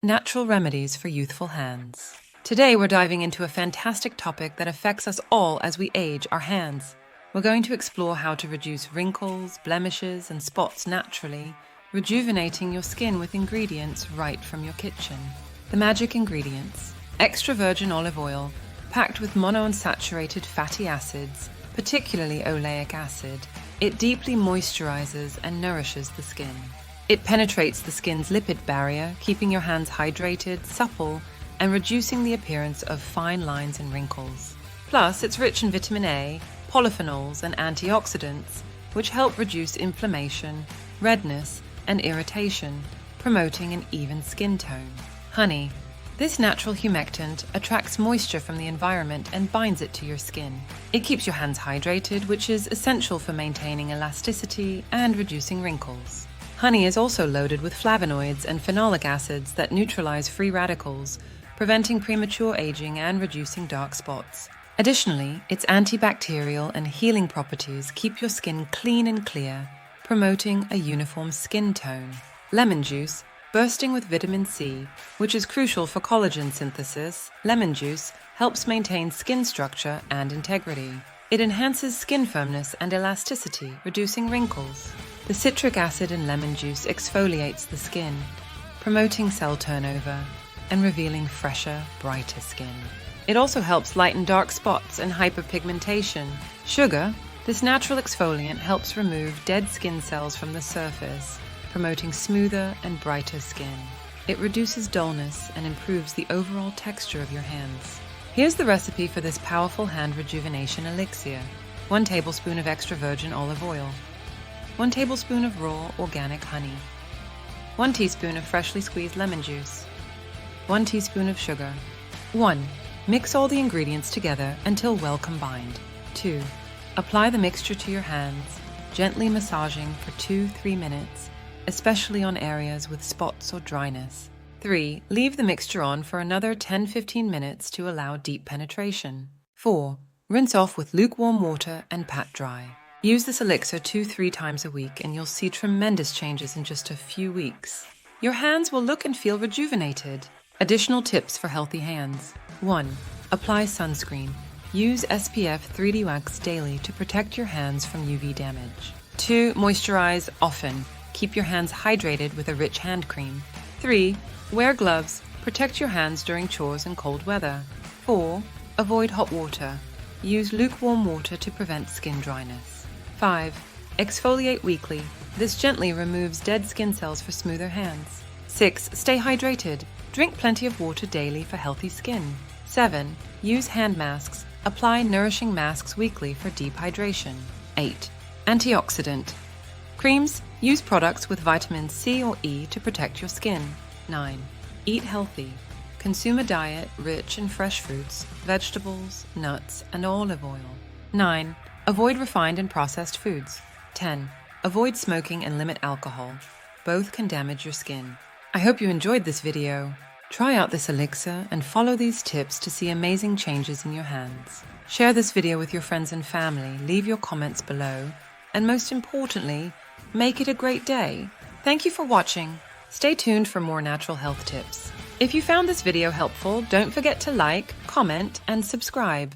Natural remedies for youthful hands. Today we're diving into a fantastic topic that affects us all as we age, our hands. We're going to explore how to reduce wrinkles, blemishes, and spots naturally, rejuvenating your skin with ingredients right from your kitchen. The magic ingredients: extra virgin olive oil, packed with monounsaturated fatty acids, particularly oleic acid. It deeply moisturizes and nourishes the skin. It penetrates the skin's lipid barrier, keeping your hands hydrated, supple, and reducing the appearance of fine lines and wrinkles. Plus, it's rich in vitamin A, polyphenols, and antioxidants, which help reduce inflammation, redness, and irritation, promoting an even skin tone. Honey. This natural humectant attracts moisture from the environment and binds it to your skin. It keeps your hands hydrated, which is essential for maintaining elasticity and reducing wrinkles. Honey is also loaded with flavonoids and phenolic acids that neutralize free radicals, preventing premature aging and reducing dark spots. Additionally, its antibacterial and healing properties keep your skin clean and clear, promoting a uniform skin tone. Lemon juice, bursting with vitamin C, which is crucial for collagen synthesis. Lemon juice helps maintain skin structure and integrity. It enhances skin firmness and elasticity, reducing wrinkles. The citric acid in lemon juice exfoliates the skin, promoting cell turnover and revealing fresher, brighter skin. It also helps lighten dark spots and hyperpigmentation. Sugar, this natural exfoliant, helps remove dead skin cells from the surface, promoting smoother and brighter skin. It reduces dullness and improves the overall texture of your hands. Here's the recipe for this powerful hand rejuvenation elixir. 1 tablespoon of extra virgin olive oil. 1 tablespoon of raw organic honey. 1 teaspoon of freshly squeezed lemon juice. 1 teaspoon of sugar. 1. Mix all the ingredients together until well combined. 2. Apply the mixture to your hands, gently massaging for 2-3 minutes, especially on areas with spots or dryness. 3. Leave the mixture on for another 10-15 minutes to allow deep penetration. 4. Rinse off with lukewarm water and pat dry. Use this elixir 2-3 times a week and you'll see tremendous changes in just a few weeks. Your hands will look and feel rejuvenated. Additional tips for healthy hands. 1. Apply sunscreen. Use SPF 3D wax daily to protect your hands from UV damage. 2. Moisturize often. Keep your hands hydrated with a rich hand cream. 3. Wear gloves. Protect your hands during chores and cold weather. 4. Avoid hot water. Use lukewarm water to prevent skin dryness. 5. Exfoliate weekly. This gently removes dead skin cells for smoother hands. 6. Stay hydrated. Drink plenty of water daily for healthy skin. 7. Use hand masks. Apply nourishing masks weekly for deep hydration. 8. Antioxidant. Creams. Use products with vitamins C or E to protect your skin. 9. Eat healthy. Consume a diet rich in fresh fruits, vegetables, nuts, and olive oil. 9. Avoid refined and processed foods. 10. Avoid smoking and limit alcohol. Both can damage your skin. I hope you enjoyed this video. Try out this elixir and follow these tips to see amazing changes in your hands. Share this video with your friends and family, leave your comments below, and most importantly, make it a great day. Thank you for watching. Stay tuned for more natural health tips. If you found this video helpful, don't forget to like, comment, and subscribe.